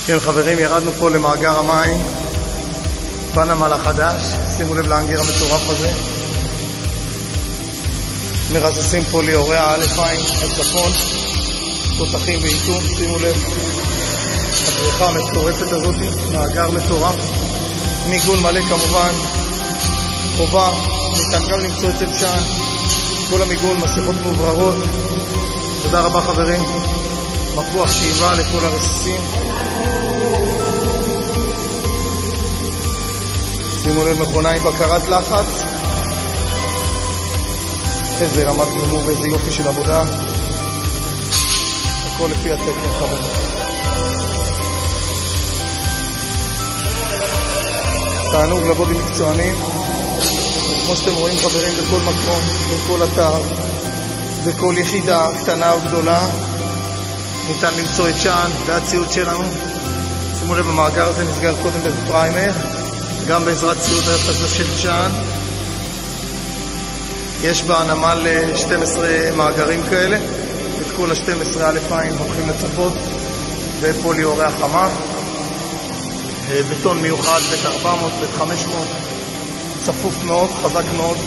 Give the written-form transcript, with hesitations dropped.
כן חברים, ירדנו פה למאגר המים בנמל החדש. שימו לב לאנגר המטורף הזה. מרססים פה ליורי א' עין הצפון, תותחים ואיתום. שימו לב הבריכה המטורפת הזאת, מאגר מטורף, מיגון מלא כמובן, חובה, ניתן גם למצוא אצל שאן, כל המיגון, מסכות מובררות. תודה רבה חברים, מפוח שאיבה לכל הרסיסים. שימו לב, מכונה עם בקרת לחץ, איזה רמת גימור ואיזה יופי של עבודה, הכל לפי התקן חברים. תענוג לעבוד עם מקצוענים, כמו שאתם רואים חברים, בכל מקום, בכל אתר, בכל יחידה קטנה או גדולה ניתן למצוא את שאן והציוד שלנו. שימו לב, במאגר הזה נסגר קודם בפריימר, גם בעזרת ציוד הזה של שאן. יש בנמל 12 מאגרים כאלה, את כל ה-12 א' עין הולכים לצפות בפוליורי החמה, בטון מיוחד, בית 400, בית 500, צפוף מאוד, חזק מאוד.